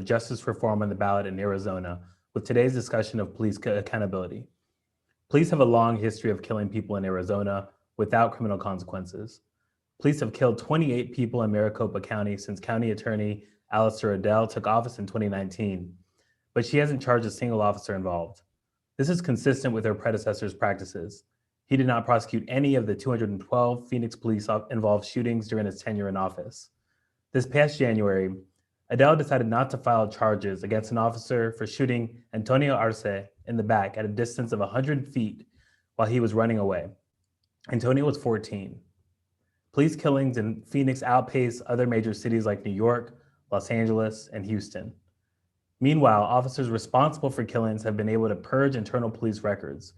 of justice reform on the ballot in Arizona with today's discussion of police accountability. Police have a long history of killing people in Arizona without criminal consequences. Police have killed 28 people in Maricopa County since County Attorney Alistair Adel took office in 2019, but she hasn't charged a single officer involved. This is consistent with her predecessor's practices. He did not prosecute any of the 212 Phoenix police involved shootings during his tenure in office. This past January, Adele decided not to file charges against an officer for shooting Antonio Arce in the back at a distance of 100 feet while he was running away. Antonio was 14. Police killings in Phoenix outpace other major cities like New York, Los Angeles, and Houston. Meanwhile, officers responsible for killings have been able to purge internal police records,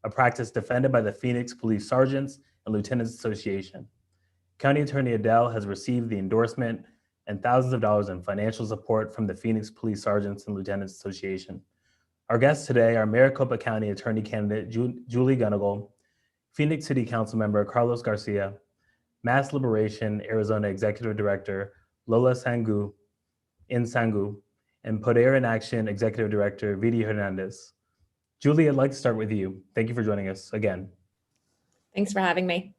a practice defended by the Phoenix Police Sergeants and Lieutenants Association. County Attorney Adel has received the endorsement and thousands of dollars in financial support from the Phoenix Police Sergeants and Lieutenants Association. Our guests today are Maricopa County Attorney candidate Julie Gunnigal, Phoenix City Council member Carlos Garcia, Mass Liberation Arizona Executive Director Lola Sangu, and Poder in Action Executive Director Vidi Hernandez. Julie, I'd like to start with you. Thank you for joining us again. Thanks for having me.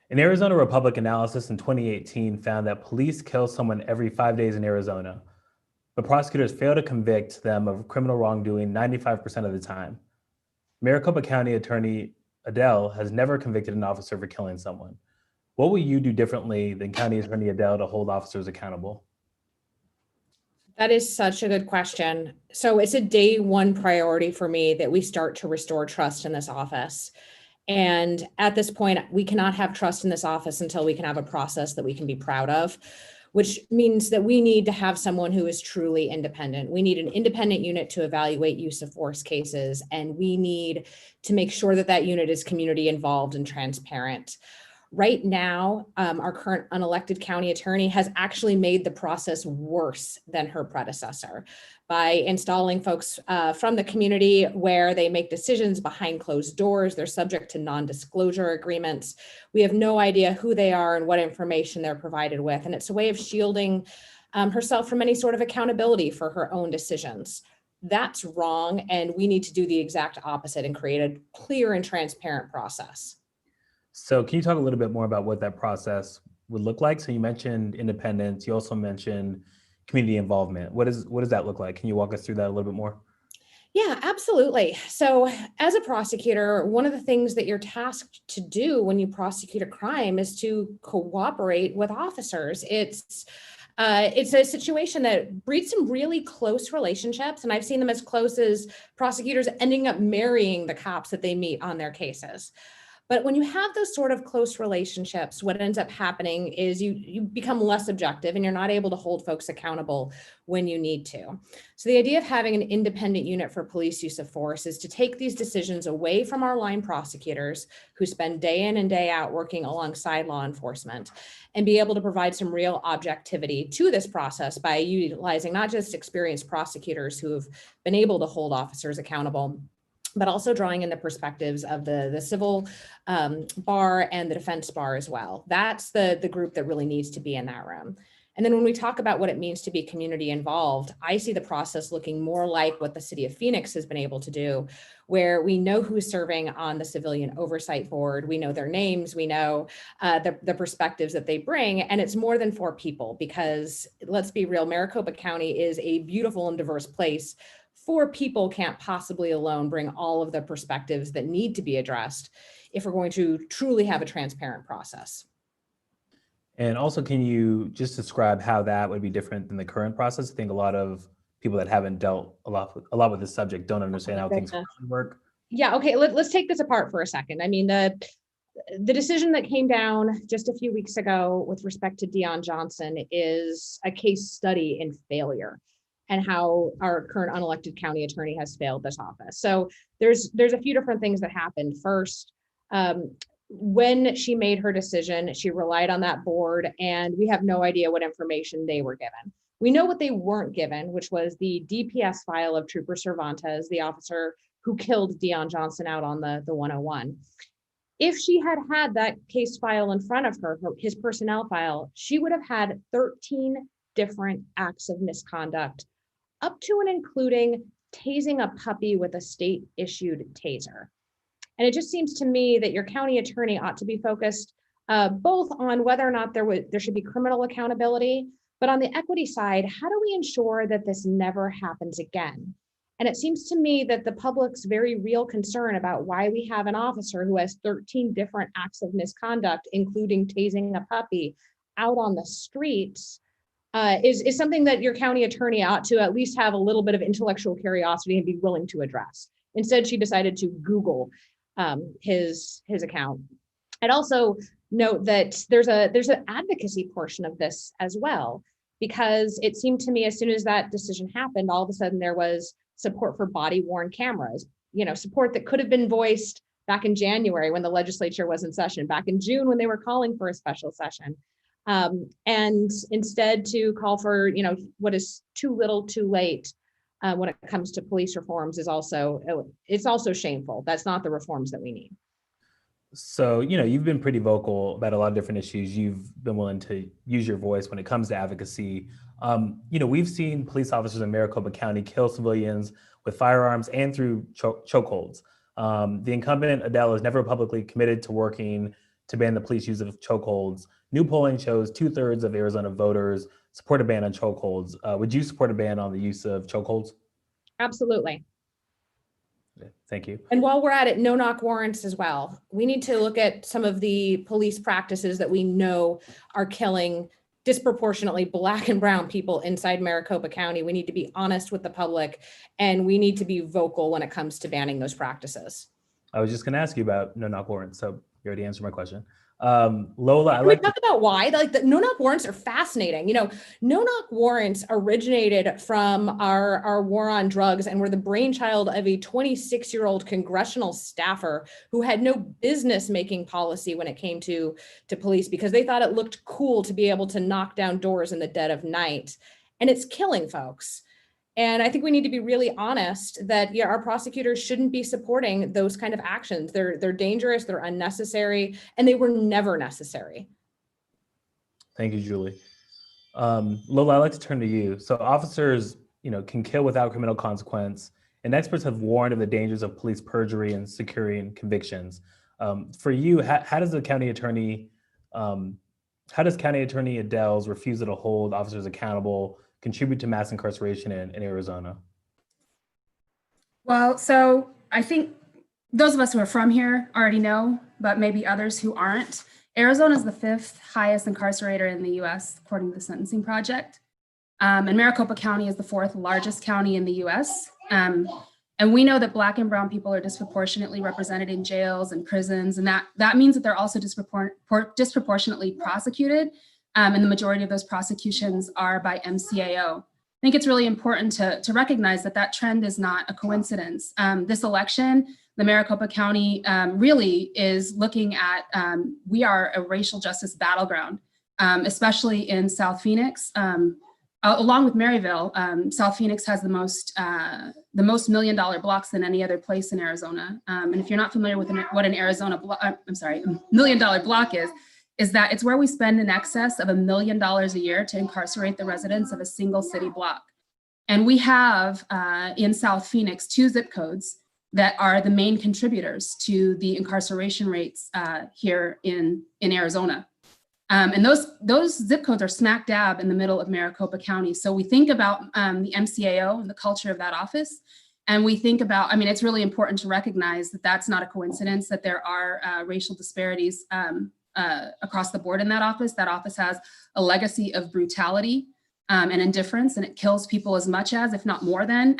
An Arizona Republic analysis in 2018 found that police kill someone every 5 days in Arizona, but prosecutors fail to convict them of criminal wrongdoing 95% of the time. Maricopa County Attorney Adel has never convicted an officer for killing someone. What will you do differently than County Attorney Adel to hold officers accountable? That is such a good question. So it's a day one priority for me that we start to restore trust in this office. And at this point, we cannot have trust in this office until we can have a process that we can be proud of, which means that we need to have someone who is truly independent. We need an independent unit to evaluate use of force cases, and we need to make sure that that unit is community involved and transparent. Right now, our current unelected county attorney has actually made the process worse than her predecessor by installing folks from the community where they make decisions behind closed doors. They're subject to non-disclosure agreements. We have no idea who they are and what information they're provided with. And it's a way of shielding herself from any sort of accountability for her own decisions. That's wrong. And we need to do the exact opposite and create a clear and transparent process. So can you talk a little bit more about what that process would look like? So you mentioned independence. You also mentioned community involvement. What does that look like? Can you walk us through that a little bit more? Yeah, absolutely. So as a prosecutor, one of the things that you're tasked to do when you prosecute a crime is to cooperate with officers. It's a situation that breeds some really close relationships, and I've seen them as close as prosecutors ending up marrying the cops that they meet on their cases. But when you have those sort of close relationships, what ends up happening is you become less objective and you're not able to hold folks accountable when you need to. So the idea of having an independent unit for police use of force is to take these decisions away from our line prosecutors who spend day in and day out working alongside law enforcement and be able to provide some real objectivity to this process by utilizing not just experienced prosecutors who have been able to hold officers accountable, but also drawing in the perspectives of the civil bar and the defense bar as well. That's the group that really needs to be in that room. And then when we talk about what it means to be community involved, I see the process looking more like what the city of Phoenix has been able to do, where we know who's serving on the civilian oversight board, we know their names, we know the perspectives that they bring, and it's more than 4 people because let's be real, Maricopa County is a beautiful and diverse place. 4 people can't possibly alone bring all of the perspectives that need to be addressed if we're going to truly have a transparent process. And also, can you just describe how that would be different than the current process? I think a lot of people that haven't dealt a lot with this subject don't understand how things work. Yeah, okay, let's take this apart for a second. I mean, the decision that came down just a few weeks ago with respect to Dion Johnson is a case study in failure and how our current unelected county attorney has failed this office. So there's a few different things that happened. First, when she made her decision, she relied on that board, and we have no idea what information they were given. We know what they weren't given, which was the DPS file of Trooper Cervantes, the officer who killed Dion Johnson out on the 101. If she had had that case file in front of her, his personnel file, she would have had 13 different acts of misconduct, up to and including tasing a puppy with a state-issued taser. And it just seems to me that your county attorney ought to be focused both on whether or not there should be criminal accountability, but on the equity side, how do we ensure that this never happens again? And it seems to me that the public's very real concern about why we have an officer who has 13 different acts of misconduct, including tasing a puppy, out on the streets, is something that your county attorney ought to at least have a little bit of intellectual curiosity and be willing to address. Instead, she decided to Google his account. I'd also note that there's an advocacy portion of this as well, because it seemed to me as soon as that decision happened, all of a sudden there was support for body-worn cameras, support that could have been voiced back in January when the legislature was in session, back in June when they were calling for a special session. And instead to call for, what is too little too late when it comes to police reforms it's also shameful. That's not the reforms that we need. So, you've been pretty vocal about a lot of different issues. You've been willing to use your voice when it comes to advocacy. We've seen police officers in Maricopa County kill civilians with firearms and through chokeholds. The incumbent, Adele, has never publicly committed to working to ban the police use of chokeholds. New polling shows 2/3 of Arizona voters support a ban on chokeholds. Would you support a ban on the use of chokeholds? Absolutely. Thank you. And while we're at it, no-knock warrants as well. We need to look at some of the police practices that we know are killing disproportionately Black and brown people inside Maricopa County. We need to be honest with the public, and we need to be vocal when it comes to banning those practices. I was just going to ask you about no-knock warrants, so you already answered my question. Lola, Can we talk about why? Like the no-knock warrants are fascinating. No-knock warrants originated from our war on drugs and were the brainchild of a 26-year-old congressional staffer who had no business making policy when it came to police because they thought it looked cool to be able to knock down doors in the dead of night. And it's killing folks. And I think we need to be really honest that our prosecutors shouldn't be supporting those kind of actions. They're dangerous, they're unnecessary, and they were never necessary. Thank you, Julie. Lola, I'd like to turn to you. So officers, can kill without criminal consequence, and experts have warned of the dangers of police perjury and securing convictions. For you, how does County Attorney Adele's refusal to hold officers accountable contribute to mass incarceration in Arizona? Well, so I think those of us who are from here already know, but maybe others who aren't. Arizona is the 5th highest incarcerator in the US, according to the Sentencing Project. And Maricopa County is the 4th largest county in the US. And we know that Black and brown people are disproportionately represented in jails and prisons. And that means that they're also disproportionately prosecuted. And the majority of those prosecutions are by MCAO. I think it's really important to recognize that trend is not a coincidence. This election, the Maricopa County really is looking at, we are a racial justice battleground, especially in South Phoenix. Along with Maryville, South Phoenix has the most $1 million blocks than any other place in Arizona. And if you're not familiar with what an $1 million block is that it's where we spend in excess of $1 million a year to incarcerate the residents of a single city block. And we have in South Phoenix 2 zip codes that are the main contributors to the incarceration rates here in Arizona. And those zip codes are smack dab in the middle of Maricopa County. So we think about the MCAO and the culture of that office. And we think about, it's really important to recognize that that's not a coincidence, that there are racial disparities across the board in that office. That office has a legacy of brutality and indifference, and it kills people as much as, if not more than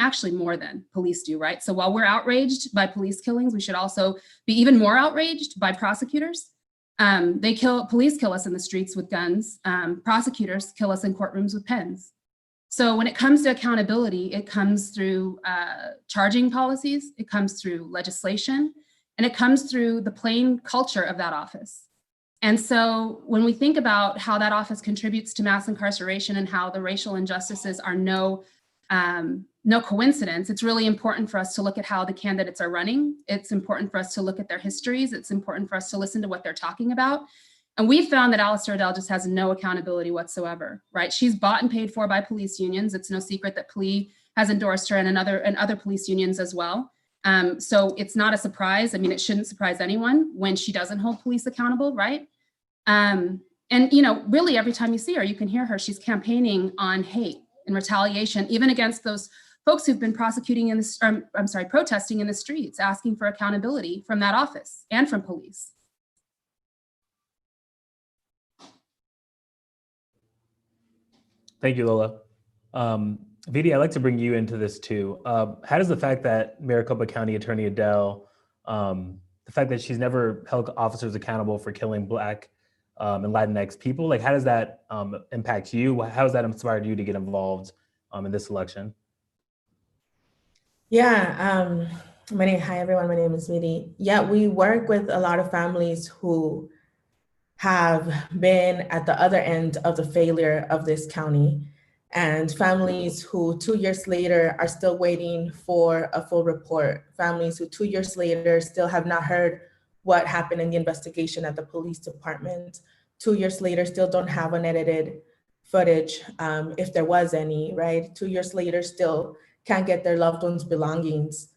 police do, right? So while we're outraged by police killings, we should also be even more outraged by prosecutors. Police kill us in the streets with guns. Prosecutors kill us in courtrooms with pens. So when it comes to accountability, it comes through charging policies, it comes through legislation, and it comes through the plain culture of that office. And so when we think about how that office contributes to mass incarceration and how the racial injustices are no coincidence, it's really important for us to look at how the candidates are running. It's important for us to look at their histories. It's important for us to listen to what they're talking about. And we found that Alistair Adele just has no accountability whatsoever, right? She's bought and paid for by police unions. It's no secret that PLEA has endorsed her and other police unions as well. So it's not a surprise. I mean, it shouldn't surprise anyone when she doesn't hold police accountable, right? And, you know, really every time you see her, you can hear her, she's campaigning on hate and retaliation, even against those folks who've been protesting in the streets, asking for accountability from that office and from police. Thank you, Lola. Vidi, I'd like to bring you into this too. How does the fact that Maricopa County Attorney Adele, the fact that she's never held officers accountable for killing Black and Latinx people, like how does that impact you? How has that inspired you to get involved in this election? Yeah, hi everyone, my name is Vidi. Yeah, we work with a lot of families who have been at the other end of the failure of this county, and families who 2 years later are still waiting for a full report, families who 2 years later still have not heard what happened in the investigation at the police department, 2 years later still don't have unedited footage, if there was any, right? 2 years later still can't get their loved ones' belongings.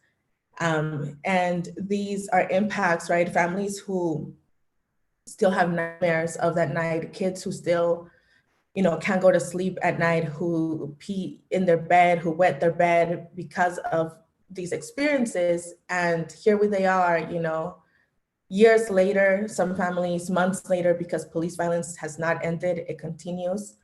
And these are impacts, right? Families who still have nightmares of that night, kids who still, you know, can't go to sleep at night, who pee in their bed, who wet their bed because of these experiences. And here they are, you know, years later, some families, months later, because police violence has not ended, it continues,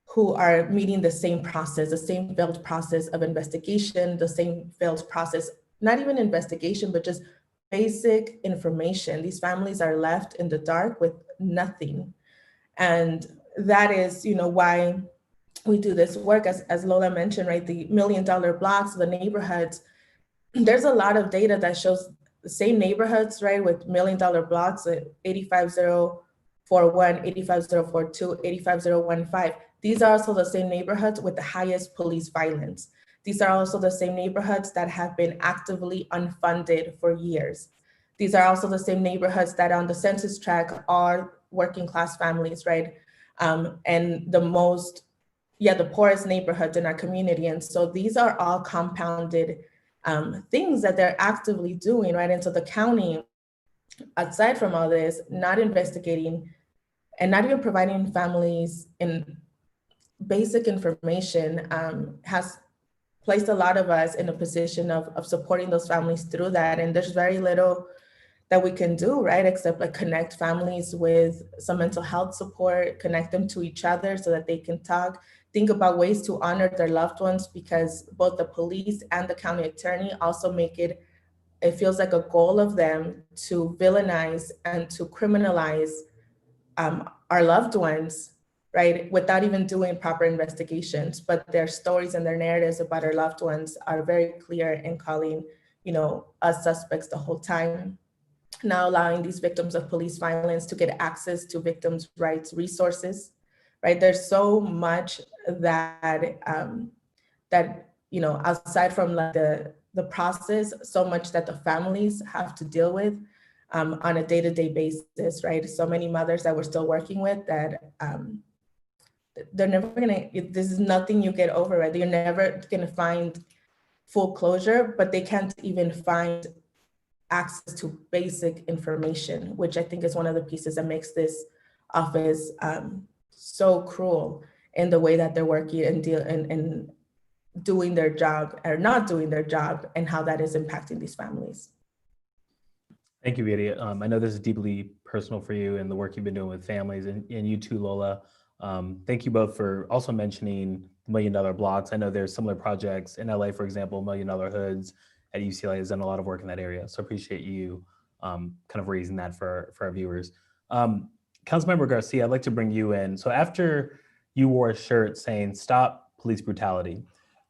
who are meeting the same process, the same failed process of investigation, the same failed process, not even investigation, but just basic information. These families are left in the dark with nothing. And that is, you know, why we do this work, as Lola mentioned, right? The $1 million blocks, the neighborhoods, there's a lot of data that shows the same neighborhoods, right? With $1 million blocks, 85041, 85042, 85015. These are also the same neighborhoods with the highest police violence. These are also the same neighborhoods that have been actively unfunded for years. These are also the same neighborhoods that on the census tract are working class families, right? And the poorest neighborhoods in our community. And so these are all compounded things that they're actively doing, right? And so the county, aside from all this, not investigating and not even providing families in basic information, has placed a lot of us in a position of supporting those families through that. And there's very little that we can do, right? Except like connect families with some mental health support, connect them to each other so that they can talk, think about ways to honor their loved ones, because both the police and the county attorney also make it feels like a goal of them to villainize and to criminalize our loved ones, right? Without even doing proper investigations, but their stories and their narratives about our loved ones are very clear in calling, you know, us suspects the whole time. Now allowing these victims of police violence to get access to victims' rights resources, right? There's so much that, you know, aside from like the process, so much that the families have to deal with on a day-to-day basis, right? So many mothers that we're still working with that they're never gonna, this is nothing you get over, right? You're never gonna find full closure, but they can't even find access to basic information, which I think is one of the pieces that makes this office so cruel in the way that they're working and doing their job or not doing their job, and how that is impacting these families. Thank you, Vidi. I know this is deeply personal for you and the work you've been doing with families, and you too, Lola. Thank you both for also mentioning $1 million blocks. I know there's similar projects in LA, for example, $1 million hoods at UCLA has done a lot of work in that area. So appreciate you kind of raising that for our viewers. Councilmember Garcia, I'd like to bring you in. So after you wore a shirt saying "Stop Police Brutality,"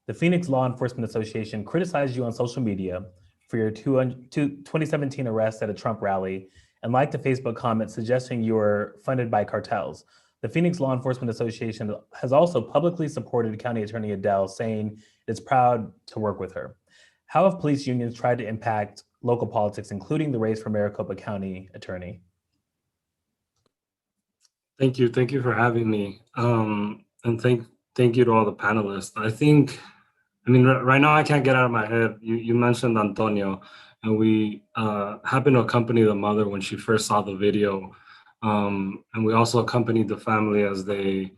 the Phoenix Law Enforcement Association criticized you on social media for your 2017 arrest at a Trump rally and liked a Facebook comment suggesting you were funded by cartels. The Phoenix Law Enforcement Association has also publicly supported County Attorney Adele, saying it's proud to work with her. How have police unions tried to impact local politics, including the race for Maricopa County Attorney? Thank you. Thank you for having me. And thank you to all the panelists. I mean, right now I can't get out of my head. You mentioned Antonio, and we happened to accompany the mother when she first saw the video. And we also accompanied the family as they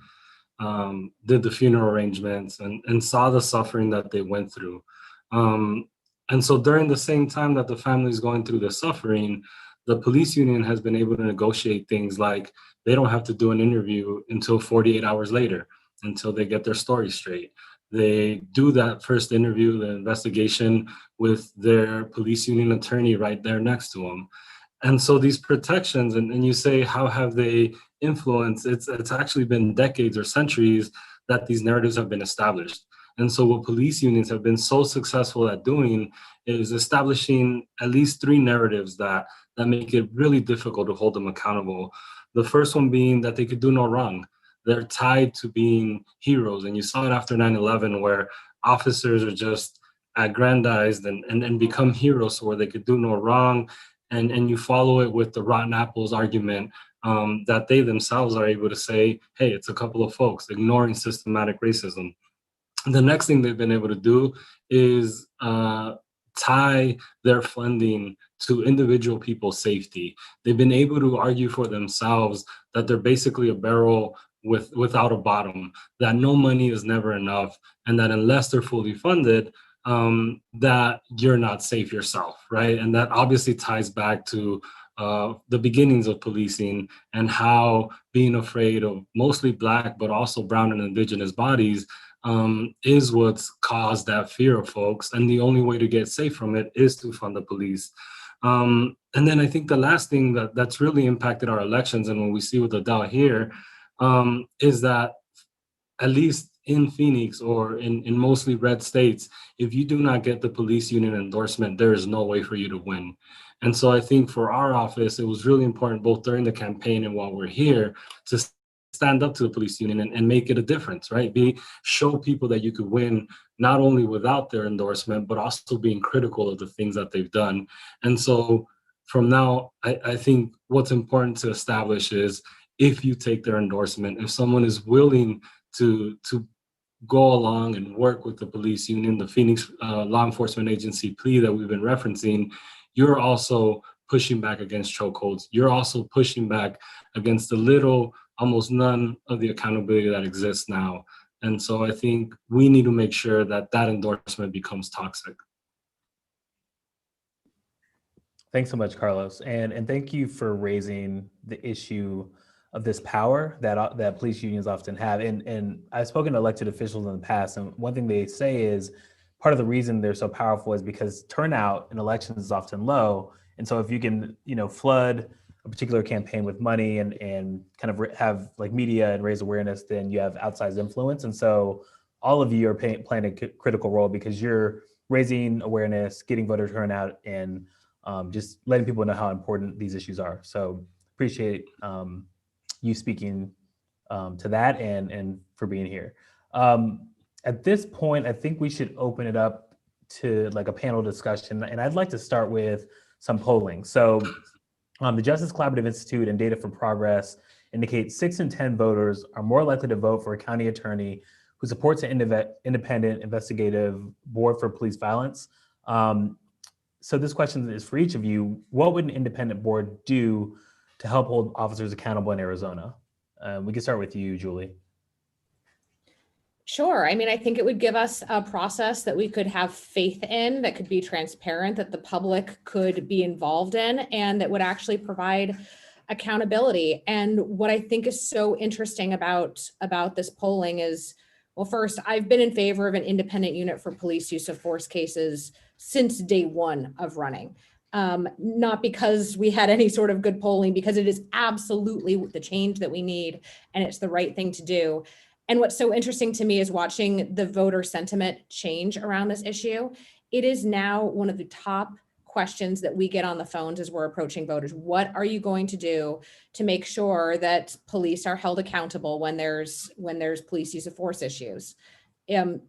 did the funeral arrangements and saw the suffering that they went through. And so during the same time that the family is going through the suffering, the police union has been able to negotiate things like they don't have to do an interview until 48 hours later, until they get their story straight. They do that first interview, the investigation, with their police union attorney right there next to them. And so these protections, and you say, how have they influenced? It's actually been decades or centuries that these narratives have been established. And so what police unions have been so successful at doing is establishing at least three narratives that make it really difficult to hold them accountable. The first one being that they could do no wrong. They're tied to being heroes. And you saw it after 9/11, where officers are just aggrandized and become heroes, so where they could do no wrong. And you follow it with the rotten apples argument, that they themselves are able to say, hey, it's a couple of folks ignoring systematic racism. The next thing they've been able to do is tie their funding to individual people's safety. They've been able to argue for themselves that they're basically a barrel without a bottom, that no money is never enough, and that unless they're fully funded, that you're not safe yourself, right? And that obviously ties back to the beginnings of policing and how being afraid of mostly Black, but also brown and indigenous bodies is what's caused that fear of folks. And the only way to get safe from it is to fund the police. And then I think the last thing that's really impacted our elections, and when we see with Adele here, is that at least in Phoenix or in mostly red states, if you do not get the police union endorsement, there is no way for you to win. And so I think for our office, it was really important, both during the campaign and while we're here, to stand up to the police union and make it a difference, right? Show people that you could win, not only without their endorsement, but also being critical of the things that they've done. And so from now, I think what's important to establish is, if you take their endorsement, if someone is willing to go along and work with the police union, the Phoenix Law Enforcement Agency plea that we've been referencing, you're also pushing back against chokeholds. You're also pushing back against the little, almost none of the accountability that exists now. And so I think we need to make sure that that endorsement becomes toxic. Thanks so much, Carlos. And thank you for raising the issue of this power that police unions often have. And I've spoken to elected officials in the past, and one thing they say is part of the reason they're so powerful is because turnout in elections is often low. And so if you can, flood a particular campaign with money and kind of have like media and raise awareness, then you have outsized influence. And so all of you are playing a critical role because you're raising awareness, getting voter turnout, and just letting people know how important these issues are. So appreciate you speaking to that and for being here. At this point, I think we should open it up to like a panel discussion. And I'd like to start with some polling. So the Justice Collaborative Institute and Data for Progress indicate 6 in 10 voters are more likely to vote for a county attorney who supports an independent investigative board for police violence. So this question is for each of you. What would an independent board do to help hold officers accountable in Arizona? We can start with you, Julie. Sure. I mean, I think it would give us a process that we could have faith in, that could be transparent, that the public could be involved in, and that would actually provide accountability. And what I think is so interesting about this polling is, well, first, I've been in favor of an independent unit for police use of force cases since day one of running. Not because we had any sort of good polling, because it is absolutely the change that we need, and it's the right thing to do. And what's so interesting to me is watching the voter sentiment change around this issue. It is now one of the top questions that we get on the phones as we're approaching voters. What are you going to do to make sure that police are held accountable when there's police use of force issues? And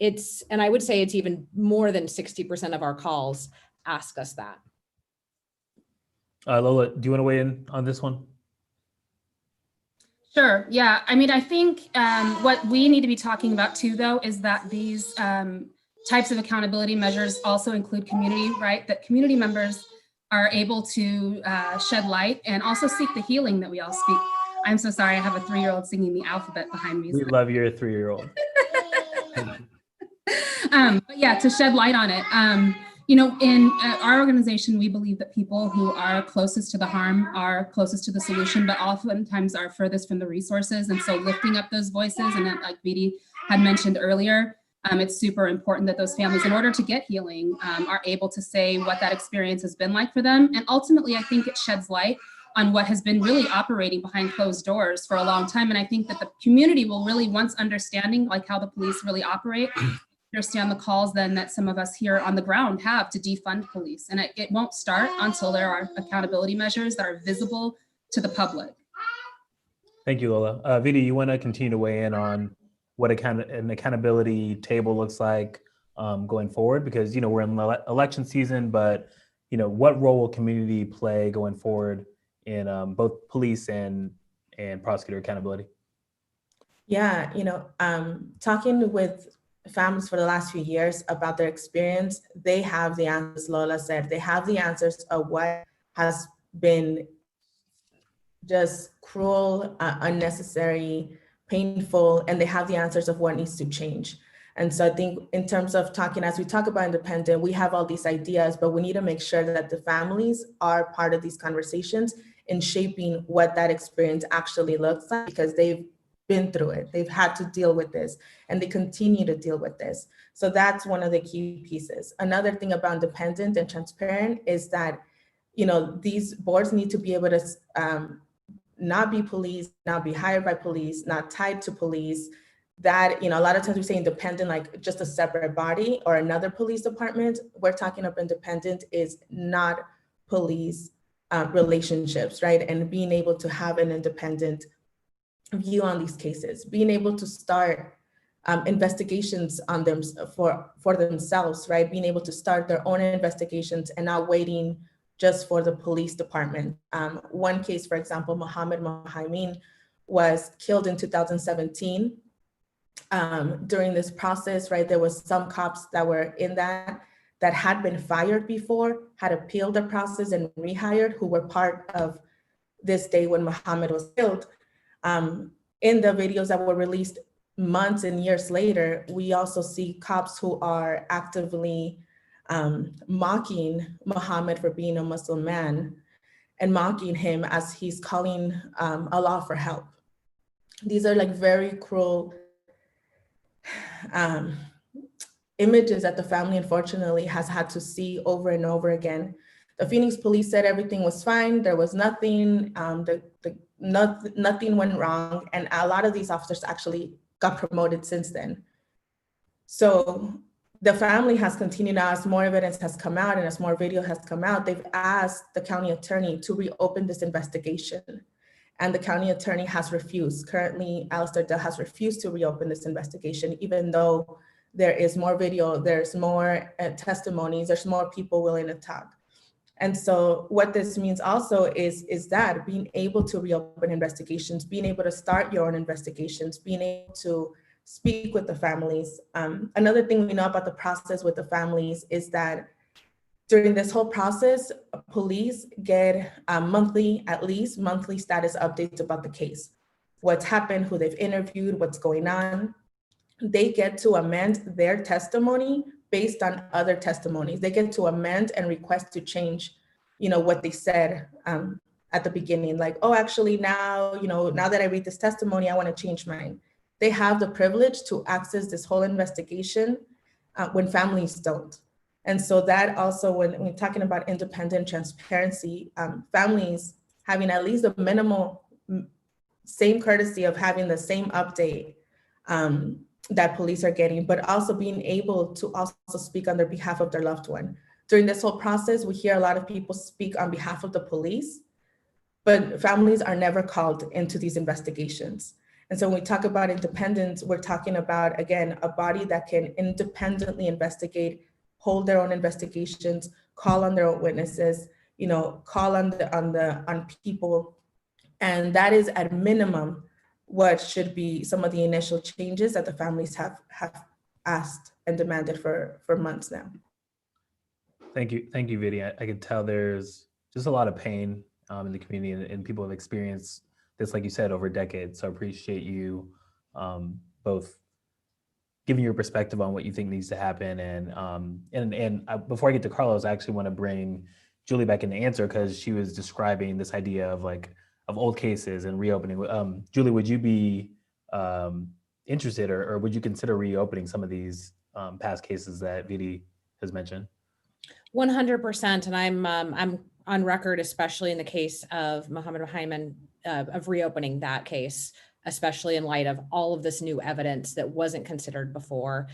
I would say it's even more than 60% of our calls ask us that. Lola, do you want to weigh in on this one? Sure. Yeah. I mean, I think what we need to be talking about too, though, is that these types of accountability measures also include community, right? That community members are able to shed light and also seek the healing that we all speak. I'm so sorry. I have a 3-year-old singing the alphabet behind me. We love your 3-year-old. But yeah, to shed light on it. You know, in our organization, we believe that people who are closest to the harm are closest to the solution, but oftentimes are furthest from the resources. And so lifting up those voices, and like Vidi had mentioned earlier, it's super important that those families, in order to get healing, are able to say what that experience has been like for them. And ultimately, I think it sheds light on what has been really operating behind closed doors for a long time. And I think that the community will really, once understanding like how the police really operate, understand the calls then that some of us here on the ground have to defund police. And it won't start until there are accountability measures that are visible to the public. Thank you, Lola. Vidi, you want to continue to weigh in on what an accountability table looks like going forward? Because, you know, we're in election season, but, you know, what role will community play going forward in both police and prosecutor accountability? Yeah, you know, talking with families for the last few years about their experience, they have the answers. Lola said they have the answers of what has been just cruel, unnecessary, painful, and they have the answers of what needs to change. And so I think in terms of talking, as we talk about independent, we have all these ideas, but we need to make sure that the families are part of these conversations in shaping what that experience actually looks like, because they've been through it. They've had to deal with this, and they continue to deal with this. So that's one of the key pieces. Another thing about independent and transparent is that, you know, these boards need to be able to not be police, not be hired by police, not tied to police. That, you know, a lot of times we say independent, like just a separate body or another police department. We're talking about independent is not police relationships, right? And being able to have an independent view on these cases, being able to start investigations on them for themselves, right? Being able to start their own investigations and not waiting just for the police department. One case, for example, Mohammed Mohaimeen was killed in 2017. During this process, right, there was some cops that were in that had been fired before, had appealed the process and rehired, who were part of this day when Mohammed was killed. In the videos that were released months and years later, we also see cops who are actively mocking Mohammed for being a Muslim man and mocking him as he's calling Allah for help. These are like very cruel images that the family unfortunately has had to see over and over again. The Phoenix police said everything was fine. There was nothing, nothing went wrong. And a lot of these officers actually got promoted since then. So the family has continued, as more evidence has come out and as more video has come out, they've asked the county attorney to reopen this investigation. And the county attorney has refused. Currently, Alistair Dell has refused to reopen this investigation, even though there is more video, there's more testimonies, there's more people willing to talk. And so what this means also is that being able to reopen investigations, being able to start your own investigations, being able to speak with the families. Another thing we know about the process with the families is that during this whole process, police get at least monthly status updates about the case, what's happened, who they've interviewed, what's going on. They get to amend their testimony based on other testimonies. They get to amend and request to change, you know, what they said at the beginning, like, oh, actually now, you know, now that I read this testimony, I want to change mine. They have the privilege to access this whole investigation when families don't. And so that also, when we're talking about independent transparency, families having at least a minimal same courtesy of having the same update that police are getting, but also being able to also speak on their behalf of their loved one. During this whole process, we hear a lot of people speak on behalf of the police, but families are never called into these investigations. And so when we talk about independence, we're talking about, again, a body that can independently investigate, hold their own investigations, call on their own witnesses, you know, call on people. And that is at minimum what should be some of the initial changes that the families have asked and demanded for months now. Thank you, Vidi. I can tell there's just a lot of pain in the community, and people have experienced this, like you said, over decades. So I appreciate you both giving your perspective on what you think needs to happen. And before I get to Carlos, I actually want to bring Julie back in to answer, because she was describing this idea of old cases and reopening. Julie, would you be interested, or would you consider reopening some of these past cases that Vidi has mentioned? 100%. And I'm on record, especially in the case of Mohammed Hyman, of reopening that case, especially in light of all of this new evidence that wasn't considered before.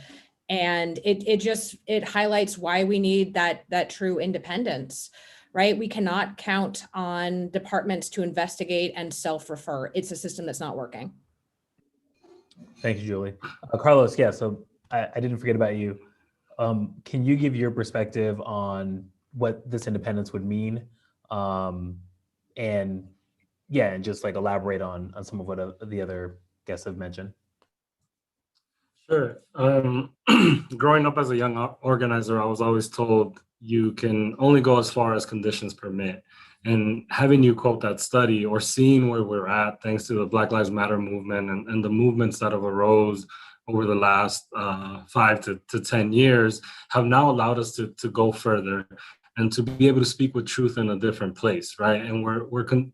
And it highlights why we need that true independence, right? We cannot count on departments to investigate and self-refer. It's a system that's not working. Thank you, Julie. Carlos, yeah, so I didn't forget about you. Can you give your perspective on what this independence would mean? And just elaborate on some of what the other guests have mentioned. Sure. Growing up as a young organizer, I was always told you can only go as far as conditions permit. And having you quote that study, or seeing where we're at, thanks to the Black Lives Matter movement and the movements that have arose over the last 5 to 10 years, have now allowed us to go further and to be able to speak with truth in a different place, right? And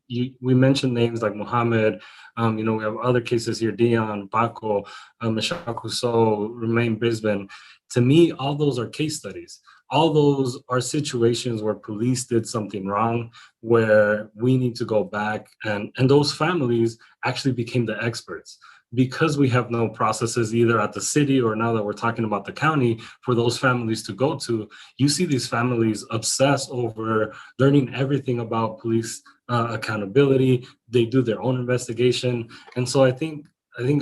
we mentioned names like Mohammed. We have other cases here: Dion, Paco, Michelle Cusseau, Romaine Brisbane. To me, all those are case studies. All those are situations where police did something wrong, where we need to go back, and those families actually became the experts. Because we have no processes either at the city, or now that we're talking about the county, for those families to go to, you see these families obsess over learning everything about police accountability. They do their own investigation. And so I think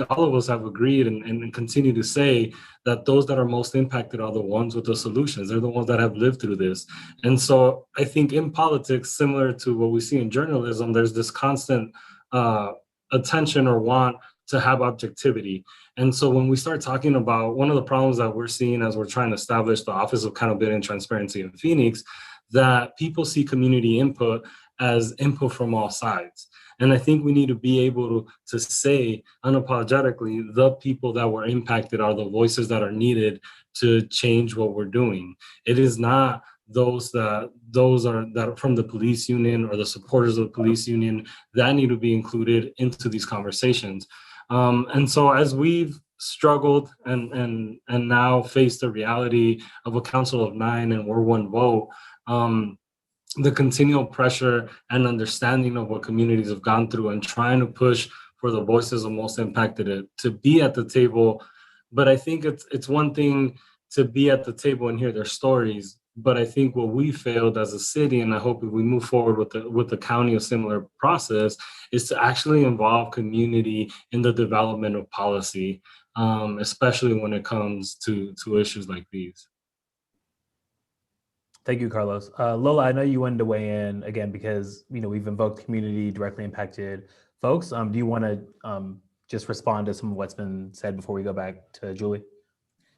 all of us have agreed and continue to say that those that are most impacted are the ones with the solutions. They're the ones that have lived through this. And so I think in politics, similar to what we see in journalism, there's this constant attention or want to have objectivity. And so when we start talking about one of the problems that we're seeing as we're trying to establish the Office of Accountability and Transparency in Phoenix, that people see community input as input from all sides. And I think we need to be able to say unapologetically, the people that were impacted are the voices that are needed to change what we're doing. It is not those that are from the police union or the supporters of the police union that need to be included into these conversations. And so as we've struggled and now face the reality of a council of 9 and we're one vote, the continual pressure and understanding of what communities have gone through, and trying to push for the voices of most impacted to be at the table. But I think it's one thing to be at the table and hear their stories. But I think what we failed as a city, and I hope if we move forward with the county, a similar process, is to actually involve community in the development of policy, especially when it comes to issues like these. Thank you, Carlos. Lola, I know you wanted to weigh in again because we've invoked community directly impacted folks. Do you want to just respond to some of what's been said before we go back to Julie?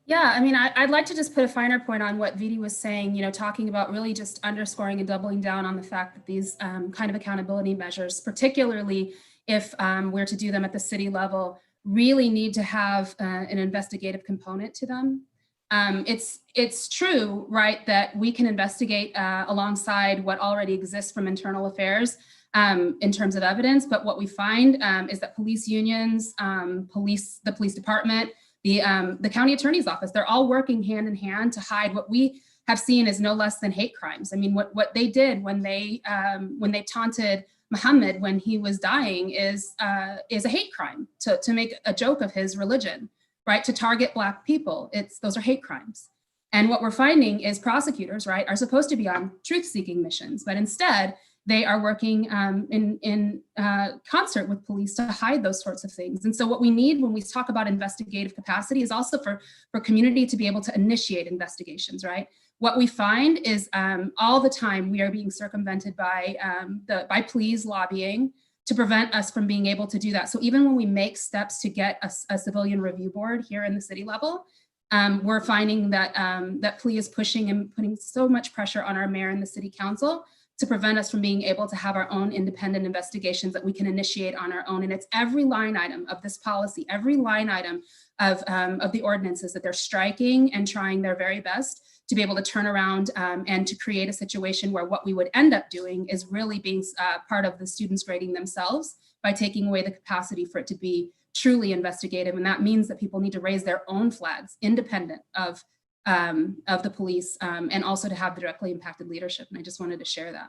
Yeah, I mean, I'd like to just put a finer point on what Vidi was saying, talking about really just underscoring and doubling down on the fact that these kind of accountability measures, particularly if we're to do them at the city level, really need to have an investigative component to them. It's true, right, that we can investigate alongside what already exists from internal affairs in terms of evidence, but what we find is that police unions, the police department, the county attorney's office, they're all working hand in hand to hide what we have seen as no less than hate crimes. I mean, what they did when they taunted Muhammad when he was dying is a hate crime, to make a joke of his religion, right? To target Black people, those are hate crimes. And what we're finding is prosecutors, right, are supposed to be on truth-seeking missions, but instead they are working in concert with police to hide those sorts of things. And so what we need when we talk about investigative capacity is also for community to be able to initiate investigations, right? What we find is all the time we are being circumvented by pleas lobbying to prevent us from being able to do that. So even when we make steps to get a civilian review board here in the city level, we're finding that that plea is pushing and putting so much pressure on our mayor and the city council to prevent us from being able to have our own independent investigations that we can initiate on our own. And it's every line item of this policy, every line item of the ordinances that they're striking and trying their very best to be able to turn around and to create a situation where what we would end up doing is really being part of the students grading themselves by taking away the capacity for it to be truly investigative. And that means that people need to raise their own flags independent of the police and also to have the directly impacted leadership. And I just wanted to share that.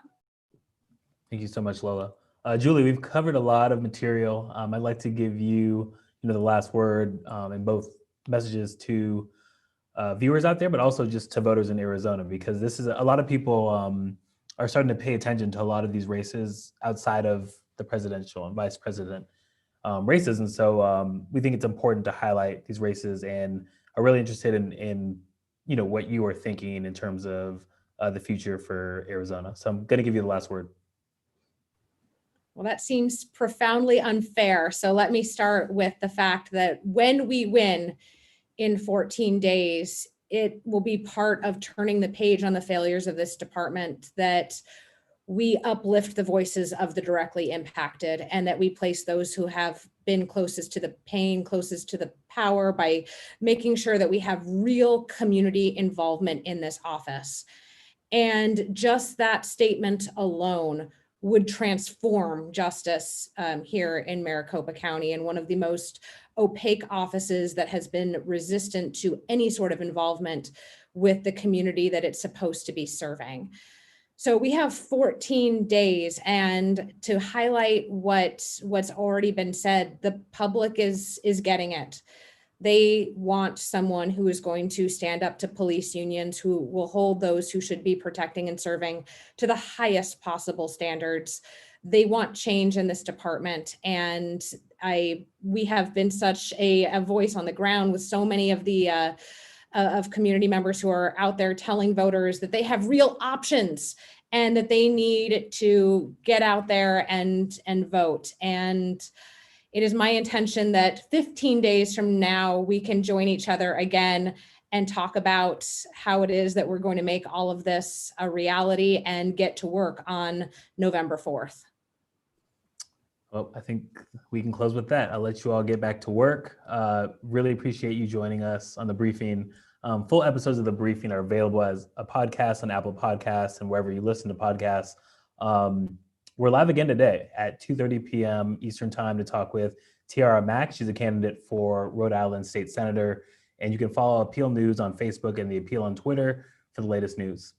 Thank you so much, Lola. Julie, we've covered a lot of material. I'd like to give you, the last word in both messages to viewers out there, but also just to voters in Arizona, because this is a lot of people are starting to pay attention to a lot of these races outside of the presidential and vice president races. And so we think it's important to highlight these races and are really interested in what you are thinking in terms of the future for Arizona. So I'm going to give you the last word. Well, that seems profoundly unfair. So let me start with the fact that when we win in 14 days, it will be part of turning the page on the failures of this department, that we uplift the voices of the directly impacted and that we place those who have been closest to the pain, closest to the power, by making sure that we have real community involvement in this office. And just that statement alone would transform justice here in Maricopa County, and one of the most opaque offices that has been resistant to any sort of involvement with the community that it's supposed to be serving. So we have 14 days, and to highlight what's already been said, the public is getting it. They want someone who is going to stand up to police unions, who will hold those who should be protecting and serving to the highest possible standards. They want change in this department. And we have been such a voice on the ground with so many of the of community members who are out there telling voters that they have real options and that they need to get out there and vote. And it is my intention that 15 days from now, we can join each other again and talk about how it is that we're going to make all of this a reality and get to work on November 4th. Well, I think we can close with that. I'll let you all get back to work. Really appreciate you joining us on the briefing. Full episodes of the briefing are available as a podcast on Apple Podcasts and wherever you listen to podcasts. We're live again today at 2:30 p.m. Eastern Time to talk with Tiara Mack. She's a candidate for Rhode Island State Senator. And you can follow Appeal News on Facebook and The Appeal on Twitter for the latest news.